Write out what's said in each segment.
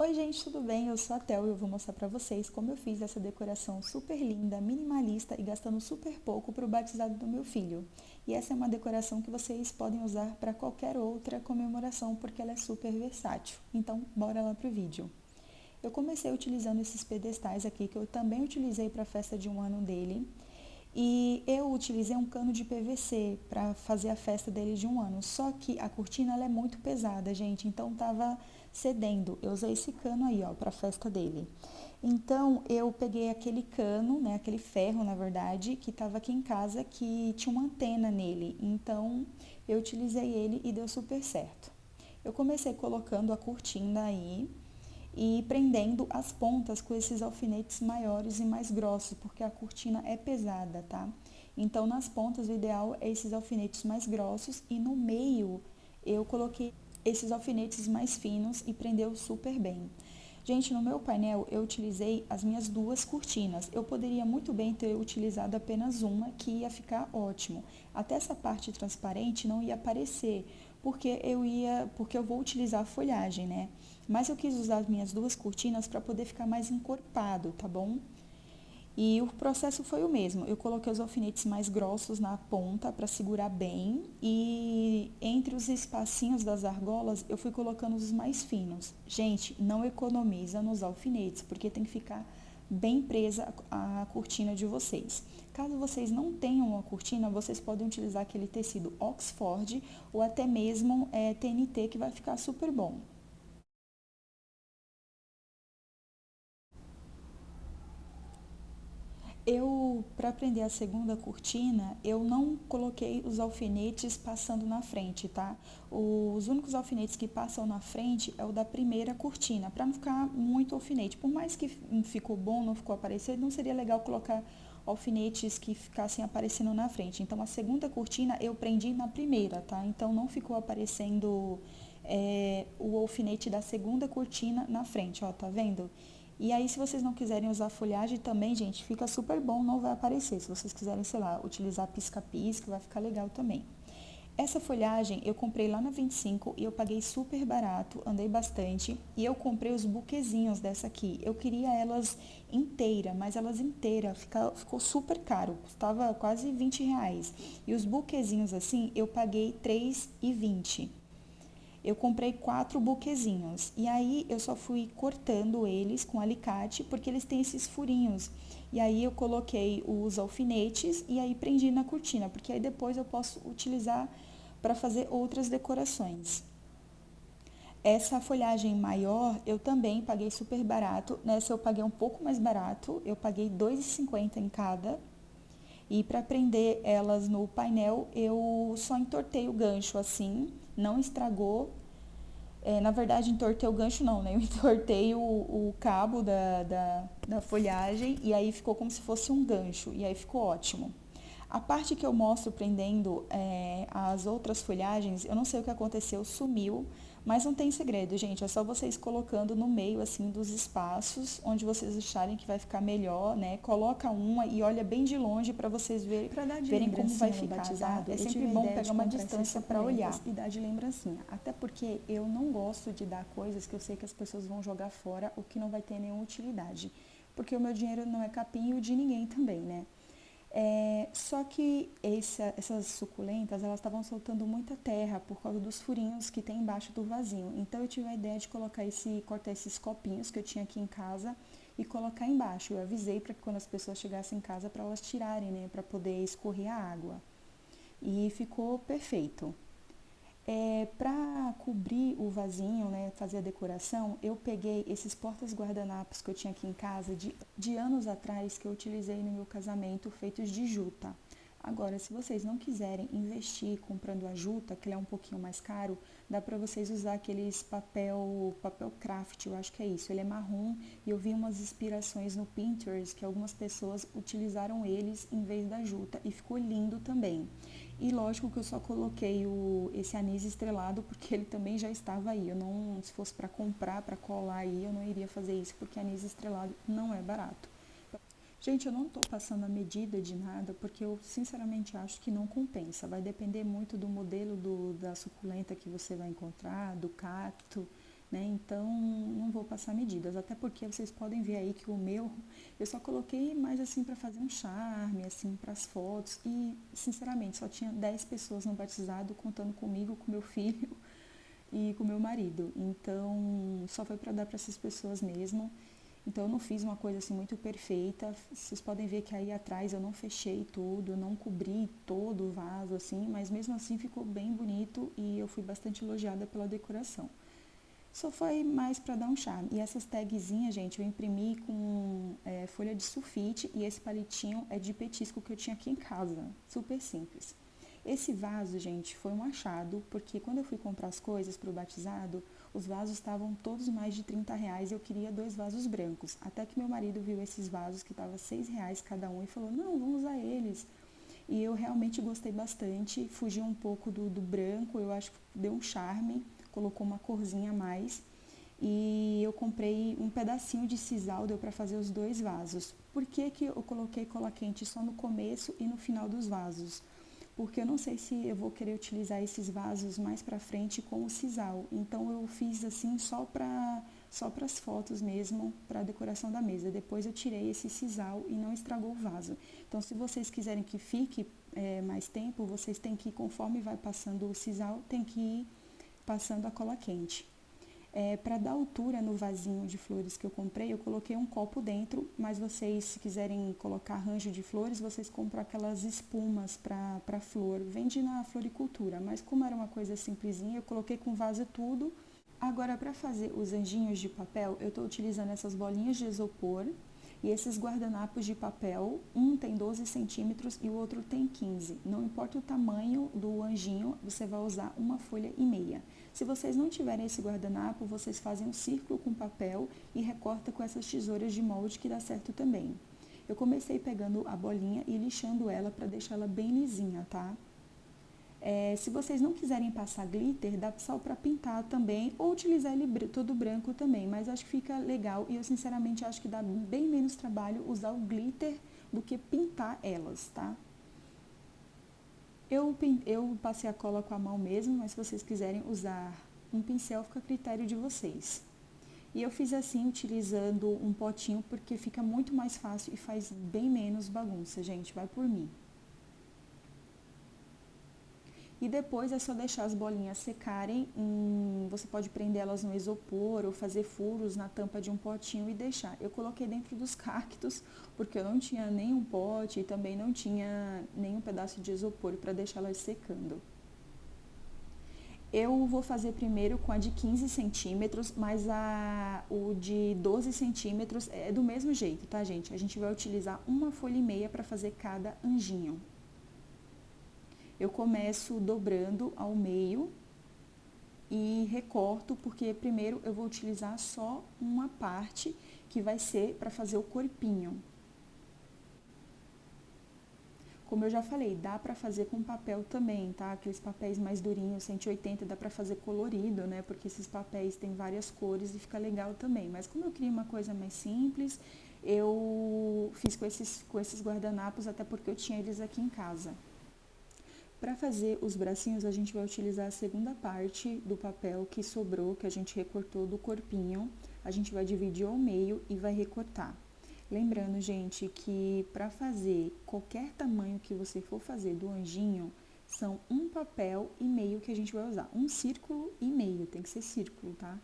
Oi gente, tudo bem? Eu sou a Tel e eu vou mostrar pra vocês como eu fiz essa decoração super linda, minimalista e gastando super pouco para o batizado do meu filho. E essa é uma decoração que vocês podem usar para qualquer outra comemoração porque ela é super versátil. Então, bora lá pro vídeo. Eu comecei utilizando esses pedestais aqui que eu também utilizei para a festa de 1 ano dele. E eu utilizei um cano de PVC para fazer a festa dele de 1 ano. Só que a cortina ela é muito pesada, gente, então tava cedendo. Eu usei esse cano aí, ó, para a festa dele. Então eu peguei aquele cano, né, aquele ferro, na verdade, que estava aqui em casa que tinha uma antena nele. Então eu utilizei ele e deu super certo. Eu comecei colocando a cortina aí e prendendo as pontas com esses alfinetes maiores e mais grossos, porque a cortina é pesada, tá? Então, nas pontas, o ideal é esses alfinetes mais grossos e no meio eu coloquei esses alfinetes mais finos e prendeu super bem. Gente, no meu painel eu utilizei as minhas duas cortinas. Eu poderia muito bem ter utilizado apenas uma, que ia ficar ótimo. Até essa parte transparente não ia aparecer, porque eu vou utilizar a folhagem, né? Mas eu quis usar as minhas duas cortinas para poder ficar mais encorpado, tá bom? E o processo foi o mesmo. Eu coloquei os alfinetes mais grossos na ponta para segurar bem e entre os espacinhos das argolas eu fui colocando os mais finos. Gente, não economiza nos alfinetes, porque tem que ficar bem presa a cortina de vocês. Caso vocês não tenham uma cortina, vocês podem utilizar aquele tecido Oxford ou até mesmo TNT, que vai ficar super bom. Para prender a segunda cortina, eu não coloquei os alfinetes passando na frente, tá? Os únicos alfinetes que passam na frente é o da primeira cortina, para não ficar muito alfinete. Por mais que ficou bom, não ficou aparecendo, não seria legal colocar alfinetes que ficassem aparecendo na frente. Então, a segunda cortina eu prendi na primeira, tá? Então, não ficou aparecendo o alfinete da segunda cortina na frente, ó, tá vendo? E aí, se vocês não quiserem usar folhagem também, gente, fica super bom, não vai aparecer. Se vocês quiserem, sei lá, utilizar pisca-pisca, vai ficar legal também. Essa folhagem eu comprei lá na 25 e eu paguei super barato, andei bastante. E eu comprei os buquezinhos dessa aqui. Eu queria elas inteira, mas elas inteiras ficou super caro, custava quase R$ 20. E os buquezinhos assim, eu paguei R$ 3,20. Eu comprei 4 buquezinhos e aí eu só fui cortando eles com alicate porque eles têm esses furinhos. E aí eu coloquei os alfinetes e aí prendi na cortina, porque aí depois eu posso utilizar para fazer outras decorações. Essa folhagem maior eu também paguei super barato. Nessa eu paguei um pouco mais barato, eu paguei R$ 2,50 em cada. E para prender elas no painel, eu só entortei o gancho assim, não estragou. Na verdade, entortei o gancho não, né? Eu entortei o cabo da folhagem e aí ficou como se fosse um gancho. E aí ficou ótimo. A parte que eu mostro prendendo as outras folhagens, eu não sei o que aconteceu, sumiu, mas não tem segredo, gente. É só vocês colocando no meio, assim, dos espaços, onde vocês acharem que vai ficar melhor, né? Coloca uma e olha bem de longe para vocês verem como vai ficar, tá? É sempre bom pegar uma distância para olhar. E dar de lembrancinha. Até porque eu não gosto de dar coisas que eu sei que as pessoas vão jogar fora ou que não vai ter nenhuma utilidade. Porque o meu dinheiro não é capim e o de ninguém também, né? Só que essas suculentas, elas estavam soltando muita terra por causa dos furinhos que tem embaixo do vasinho. Então eu tive a ideia de cortar esses copinhos que eu tinha aqui em casa e colocar embaixo. Eu avisei para que quando as pessoas chegassem em casa para elas tirarem, né, para poder escorrer a água. E ficou perfeito. Para cobrir o vasinho, né, fazer a decoração, eu peguei esses portas guardanapos que eu tinha aqui em casa de anos atrás que eu utilizei no meu casamento, feitos de juta. Agora, se vocês não quiserem investir comprando a juta, que ele é um pouquinho mais caro, dá para vocês usar aqueles papel craft, eu acho que é isso. Ele é marrom e eu vi umas inspirações no Pinterest que algumas pessoas utilizaram eles em vez da juta e ficou lindo também. E lógico que eu só coloquei esse anis estrelado porque ele também já estava aí. Eu não, se fosse para comprar, para colar aí, eu não iria fazer isso porque anis estrelado não é barato. Gente, eu não estou passando a medida de nada porque eu sinceramente acho que não compensa. Vai depender muito do modelo da suculenta que você vai encontrar, do cacto, né? Então não vou passar medidas, até porque vocês podem ver aí que o meu, eu só coloquei mais assim para fazer um charme, assim, para as fotos, e sinceramente só tinha 10 pessoas no batizado, contando comigo, com meu filho e com meu marido, então só foi para dar para essas pessoas mesmo. Então eu não fiz uma coisa assim muito perfeita. Vocês podem ver que aí atrás eu não fechei tudo, eu não cobri todo o vaso assim, mas mesmo assim ficou bem bonito e eu fui bastante elogiada pela decoração. Só foi mais para dar um charme. E essas tagzinhas, gente, eu imprimi com folha de sulfite e esse palitinho é de petisco que eu tinha aqui em casa. Super simples. Esse vaso, gente, foi um achado, porque quando eu fui comprar as coisas para o batizado, os vasos estavam todos mais de R$ 30 e eu queria 2 vasos brancos. Até que meu marido viu esses vasos que estavam R$ 6 cada um e falou, não, vamos usar eles. E eu realmente gostei bastante, fugi um pouco do branco, eu acho que deu um charme, colocou uma corzinha a mais. E eu comprei um pedacinho de sisal, deu para fazer os 2 vasos. Por que que eu coloquei cola quente só no começo e no final dos vasos? Porque eu não sei se eu vou querer utilizar esses vasos mais para frente com o sisal. Então eu fiz assim só para as fotos mesmo, para a decoração da mesa. Depois eu tirei esse sisal e não estragou o vaso. Então se vocês quiserem que fique mais tempo, vocês têm que, conforme vai passando o sisal, tem que ir passando a cola quente. Para dar altura no vasinho de flores que eu comprei, eu coloquei um copo dentro, mas vocês, se quiserem colocar arranjo de flores, vocês compram aquelas espumas para flor. Vende na floricultura, mas como era uma coisa simplesinha, eu coloquei com vaso tudo. Agora, para fazer os anjinhos de papel, eu estou utilizando essas bolinhas de isopor e esses guardanapos de papel. Um tem 12 centímetros e o outro tem 15. Não importa o tamanho do anjinho, você vai usar 1,5 folha. Se vocês não tiverem esse guardanapo, vocês fazem um círculo com papel e recorta com essas tesouras de molde que dá certo também. Eu comecei pegando a bolinha e lixando ela para deixar ela bem lisinha, tá? Se vocês não quiserem passar glitter, dá só para pintar também, ou utilizar ele todo branco também, mas acho que fica legal e eu sinceramente acho que dá bem menos trabalho usar o glitter do que pintar elas, tá? Eu passei a cola com a mão mesmo, mas se vocês quiserem usar um pincel, fica a critério de vocês. E eu fiz assim, utilizando um potinho, porque fica muito mais fácil e faz bem menos bagunça, gente, vai por mim. E depois é só deixar as bolinhas secarem, você pode prender elas no isopor ou fazer furos na tampa de um potinho e deixar. Eu coloquei dentro dos cactos, porque eu não tinha nenhum pote e também não tinha nenhum pedaço de isopor para deixar elas secando. Eu vou fazer primeiro com a de 15 centímetros, mas o de 12 centímetros é do mesmo jeito, tá, gente? A gente vai utilizar 1,5 folha para fazer cada anjinho. Eu começo dobrando ao meio e recorto, porque primeiro eu vou utilizar só uma parte que vai ser para fazer o corpinho. Como eu já falei, dá para fazer com papel também, tá? Aqueles papéis mais durinhos, 180, dá para fazer colorido, né? Porque esses papéis têm várias cores e fica legal também. Mas como eu queria uma coisa mais simples, eu fiz com esses guardanapos, até porque eu tinha eles aqui em casa. Para fazer os bracinhos, a gente vai utilizar a segunda parte do papel que sobrou, que a gente recortou do corpinho. A gente vai dividir ao meio e vai recortar. Lembrando, gente, que para fazer qualquer tamanho que você for fazer do anjinho, são 1,5 papel que a gente vai usar. 1,5 círculo, tem que ser círculo, tá?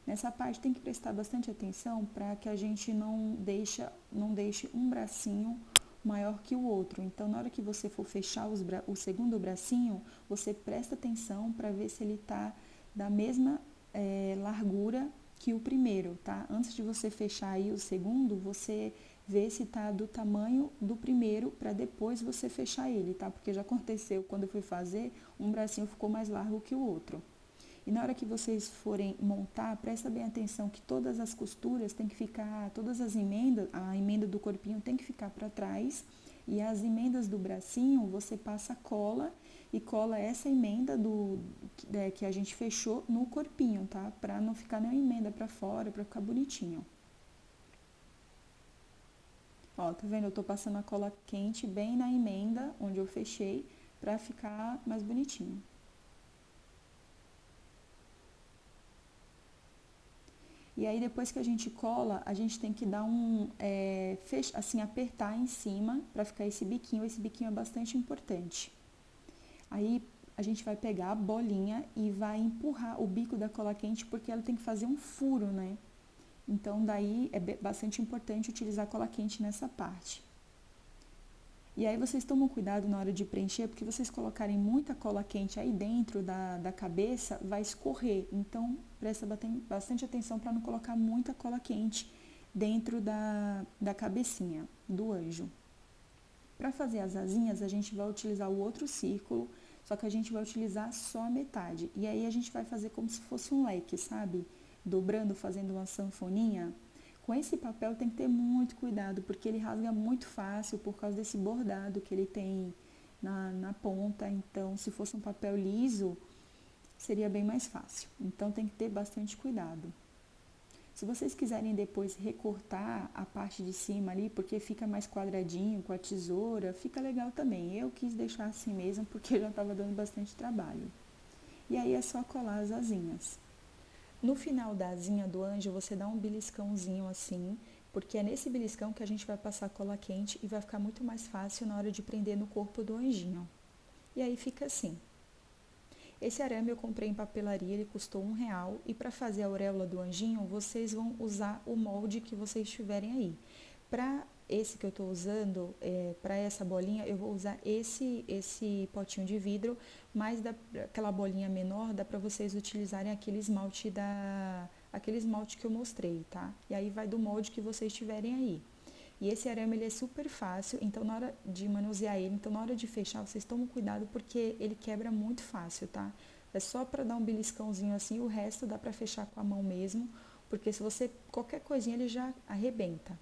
Nessa parte tem que prestar bastante atenção para que a gente não deixe um bracinho maior que o outro. Então, na hora que você for fechar o segundo bracinho, você presta atenção para ver se ele está da mesma largura que o primeiro, tá? Antes de você fechar aí o segundo, você vê se está do tamanho do primeiro para depois você fechar ele, tá? Porque já aconteceu quando eu fui fazer, um bracinho ficou mais largo que o outro. E na hora que vocês forem montar, presta bem atenção que todas as costuras tem que ficar, todas as emendas, a emenda do corpinho tem que ficar para trás e as emendas do bracinho você passa cola e cola essa emenda que a gente fechou no corpinho, tá? Para não ficar nenhuma emenda para fora, para ficar bonitinho. Ó, tá vendo? Eu tô passando a cola quente bem na emenda onde eu fechei para ficar mais bonitinho. E aí depois que a gente cola, a gente tem que dar assim, apertar em cima para ficar esse biquinho é bastante importante. Aí a gente vai pegar a bolinha e vai empurrar o bico da cola quente porque ela tem que fazer um furo, né? Então daí é bastante importante utilizar a cola quente nessa parte. E aí vocês tomam cuidado na hora de preencher, porque vocês colocarem muita cola quente aí dentro da cabeça, vai escorrer. Então, presta bastante atenção para não colocar muita cola quente dentro da cabecinha do anjo. Para fazer as asinhas, a gente vai utilizar o outro círculo, só que a gente vai utilizar só a metade. E aí a gente vai fazer como se fosse um leque, sabe? Dobrando, fazendo uma sanfoninha. Com esse papel tem que ter muito cuidado, porque ele rasga muito fácil por causa desse bordado que ele tem na ponta. Então, se fosse um papel liso, seria bem mais fácil. Então, tem que ter bastante cuidado. Se vocês quiserem depois recortar a parte de cima ali, porque fica mais quadradinho com a tesoura, fica legal também. Eu quis deixar assim mesmo, porque já estava dando bastante trabalho. E aí é só colar as asinhas. No final da asinha do anjo, você dá um beliscãozinho assim, porque é nesse beliscão que a gente vai passar cola quente e vai ficar muito mais fácil na hora de prender no corpo do anjinho. E aí fica assim. Esse arame eu comprei em papelaria, ele custou R$1 e para fazer a auréola do anjinho, vocês vão usar o molde que vocês tiverem aí. Para esse que eu estou usando, para essa bolinha, eu vou usar esse potinho de vidro, mas aquela bolinha menor dá para vocês utilizarem aquele esmalte que eu mostrei, tá? E aí vai do molde que vocês tiverem aí. E esse arame ele é super fácil, então na hora de manusear ele, então na hora de fechar, vocês tomam cuidado porque ele quebra muito fácil, tá? É só para dar um beliscãozinho assim, o resto dá para fechar com a mão mesmo, porque se você qualquer coisinha ele já arrebenta.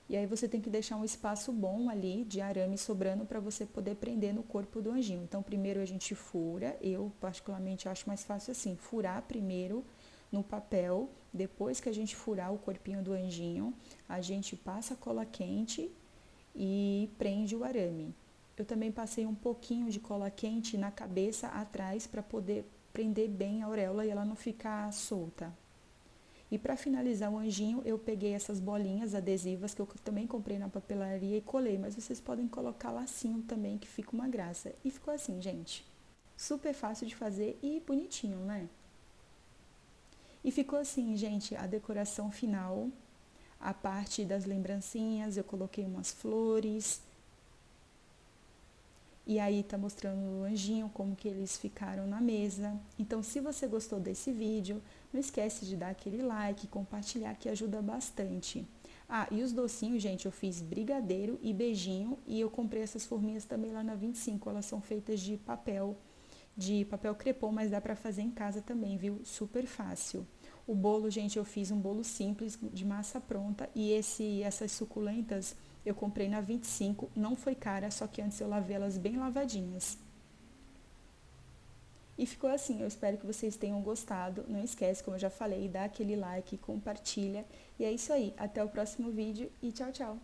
E aí você tem que deixar um espaço bom ali de arame sobrando para você poder prender no corpo do anjinho. Então primeiro a gente fura, eu particularmente acho mais fácil assim, furar primeiro no papel, depois que a gente furar o corpinho do anjinho, a gente passa a cola quente e prende o arame. Eu também passei um pouquinho de cola quente na cabeça atrás para poder prender bem a auréola e ela não ficar solta. E para finalizar o anjinho, eu peguei essas bolinhas adesivas que eu também comprei na papelaria e colei, mas vocês podem colocar lacinho também, que fica uma graça. E ficou assim, gente. Super fácil de fazer e bonitinho, né? E ficou assim, gente, a decoração final, a parte das lembrancinhas, eu coloquei umas flores. E aí tá mostrando o anjinho, como que eles ficaram na mesa. Então, se você gostou desse vídeo, não esquece de dar aquele like, compartilhar, que ajuda bastante. Ah, e os docinhos, gente, eu fiz brigadeiro e beijinho, e eu comprei essas forminhas também lá na 25, elas são feitas de papel crepom, mas dá pra fazer em casa também, viu? Super fácil. O bolo, gente, eu fiz um bolo simples de massa pronta, e essas suculentas eu comprei na 25, não foi cara, só que antes eu lavei elas bem lavadinhas. E ficou assim, eu espero que vocês tenham gostado. Não esquece, como eu já falei, dá aquele like, compartilha. E é isso aí, até o próximo vídeo e tchau, tchau!